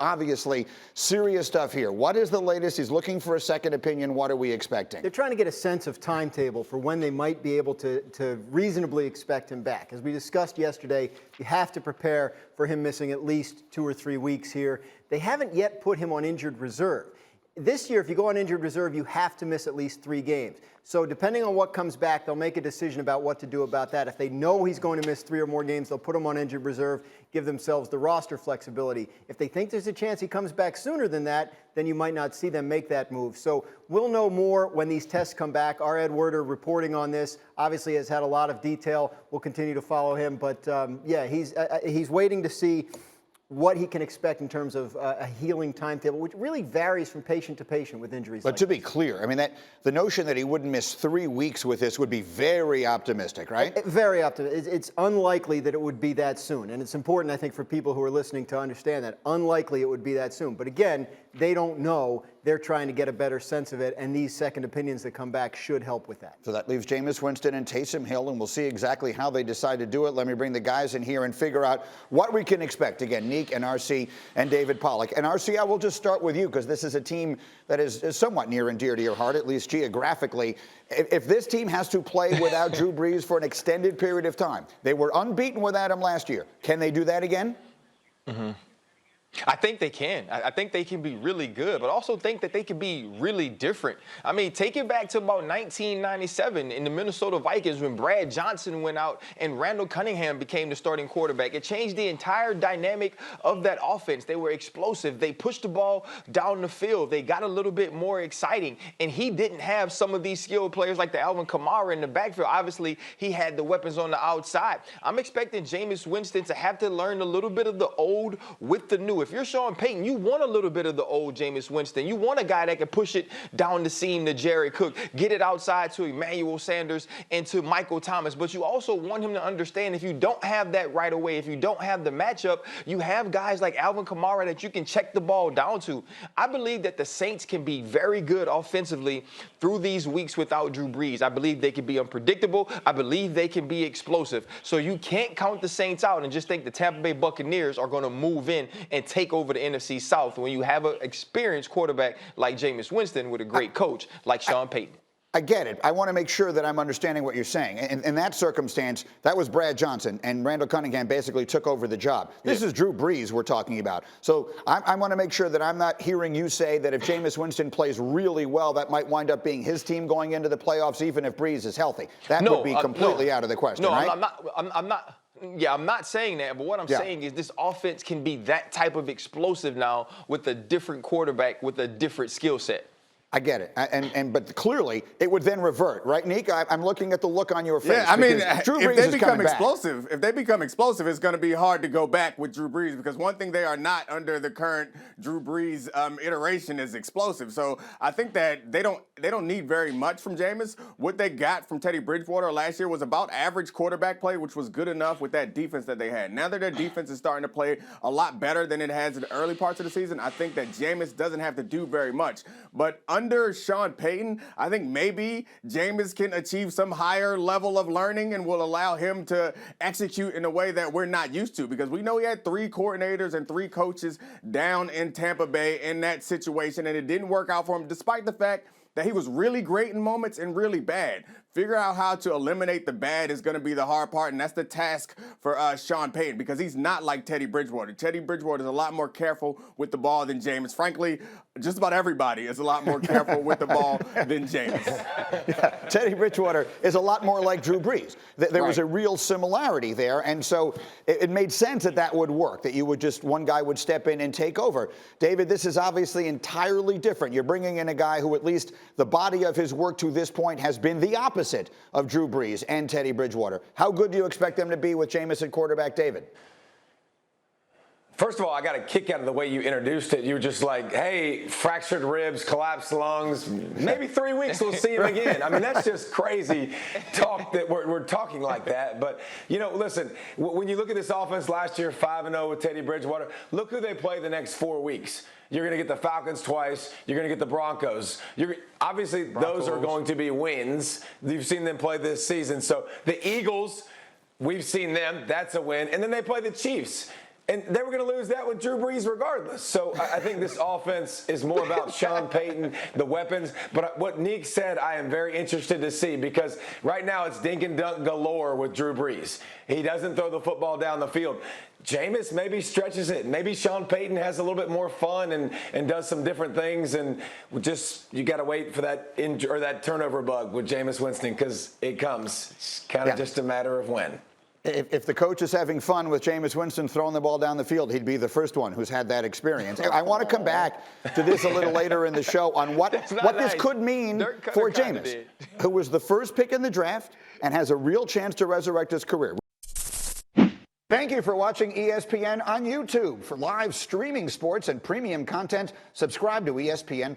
Obviously, serious stuff here. What is the latest? He's looking for a second opinion. What are we expecting? They're trying to get a sense of timetable for when they might be able to reasonably expect him back. As we discussed yesterday, you have to prepare for him missing at least 2 or 3 weeks here. They haven't yet put him on injured reserve. This year, if you go on injured reserve, you have to miss at least 3 games. So depending on what comes back, they'll make a decision about what to do about that. If they know he's going to miss 3 or more games, they'll put him on injured reserve, give themselves the roster flexibility. If they think there's a chance he comes back sooner than that, then you might not see them make that move. So we'll know more when these tests come back. Our Ed Werder reporting on this obviously has had a lot of detail. We'll continue to follow him. But, yeah, he's waiting to see what he can expect in terms of a healing timetable, which really varies from patient to patient with injuries. But to be clear, I mean, the notion that he wouldn't miss 3 weeks with this would be very optimistic, right? Very optimistic. It's unlikely that it would be that soon. And it's important, I think, for people who are listening to understand that. Unlikely it would be that soon. But again, they don't know. They're trying to get a better sense of it, and these second opinions that come back should help with that. So that leaves Jameis Winston and Taysom Hill, and we'll see exactly how they decide to do it. Let me bring the guys in here and figure out what we can expect. Again, Neek and RC and David Pollack. And RC, I will just start with you because this is a team that is somewhat near and dear to your heart, at least geographically. If this team has to play without Drew Brees for an extended period of time, they were unbeaten without him last year. Can they do that again? Mm-hmm. I think they can. I think they can be really good, but also think that they can be really different. I mean, take it back to about 1997 in the Minnesota Vikings when Brad Johnson went out and Randall Cunningham became the starting quarterback. It changed the entire dynamic of that offense. They were explosive. They pushed the ball down the field. They got a little bit more exciting, and he didn't have some of these skilled players like the Alvin Kamara in the backfield. Obviously, he had the weapons on the outside. I'm expecting Jameis Winston to have to learn a little bit of the old with the new. If you're Sean Payton, you want a little bit of the old Jameis Winston. You want a guy that can push it down the seam to Jared Cook, get it outside to Emmanuel Sanders and to Michael Thomas. But you also want him to understand if you don't have that right away, if you don't have the matchup, you have guys like Alvin Kamara that you can check the ball down to. I believe that the Saints can be very good offensively through these weeks without Drew Brees. I believe they can be unpredictable. I believe they can be explosive. So you can't count the Saints out and just think the Tampa Bay Buccaneers are going to move in and take over the NFC South when you have an experienced quarterback like Jameis Winston with a great coach like Sean Payton. I get it. I want to make sure that I'm understanding what you're saying. In that circumstance, that was Brad Johnson, and Randall Cunningham basically took over the job. This is Drew Brees we're talking about. So I want to make sure that I'm not hearing you say that if Jameis Winston plays really well, that might wind up being his team going into the playoffs, even if Brees is healthy. That would be completely out of the question, right? I'm not. Yeah, I'm not saying that, but what I'm saying is this offense can be that type of explosive now with a different quarterback with a different skill set. I get it, but clearly it would then revert, right, Neek? I'm looking at the look on your face. Yeah, I mean, Drew if Brees they become explosive, it's going to be hard to go back with Drew Brees because one thing they are not under the current Drew Brees iteration is explosive. So I think that they don't need very much from Jameis. What they got from Teddy Bridgewater last year was about average quarterback play, which was good enough with that defense that they had. Now that their defense is starting to play a lot better than it has in the early parts of the season, I think that Jameis doesn't have to do very much. But under Sean Payton, I think maybe Jameis can achieve some higher level of learning and will allow him to execute in a way that we're not used to because we know he had 3 coordinators and 3 coaches down in Tampa Bay in that situation, and it didn't work out for him despite the fact that he was really great in moments and really bad. Figure out how to eliminate the bad is going to be the hard part, and that's the task for Sean Payton because he's not like Teddy Bridgewater. Teddy Bridgewater is a lot more careful with the ball than Jameis. Frankly, just about everybody is a lot more careful with the ball than Jameis. Yeah, Teddy Bridgewater is a lot more like Drew Brees. There was a real similarity there, and so it made sense that would work, that you would just, one guy would step in and take over. David, this is obviously entirely different. You're bringing in a guy who at least the body of his work to this point has been the opposite of Drew Brees and Teddy Bridgewater. How good do you expect them to be with Jameis at quarterback, David? First of all, I got a kick out of the way you introduced it. You were just like, hey, fractured ribs, collapsed lungs, maybe 3 weeks we'll see him again. I mean, that's just crazy talk that we're talking like that. But, you know, listen, when you look at this offense last year, 5-0 with Teddy Bridgewater, look who they play the next 4 weeks. You're going to get the Falcons twice. You're going to get the Broncos. Obviously, those are going to be wins. You've seen them play this season. So the Eagles, we've seen them. That's a win. And then they play the Chiefs. And they were going to lose that with Drew Brees regardless. So I think this offense is more about Sean Payton, the weapons. But what Neek said, I am very interested to see, because right now it's dink and dunk galore with Drew Brees. He doesn't throw the football down the field. Jameis maybe stretches it. Maybe Sean Payton has a little bit more fun and does some different things. And you got to wait for that that turnover bug with Jameis Winston, because it comes. It's kind of just a matter of when. If the coach is having fun with Jameis Winston throwing the ball down the field, he'd be the first one who's had that experience. I want to come back to this a little later in the show on what this could mean for Jameis, who was the first pick in the draft and has a real chance to resurrect his career. Thank you for watching ESPN on YouTube. For live streaming sports and premium content, subscribe to ESPN+.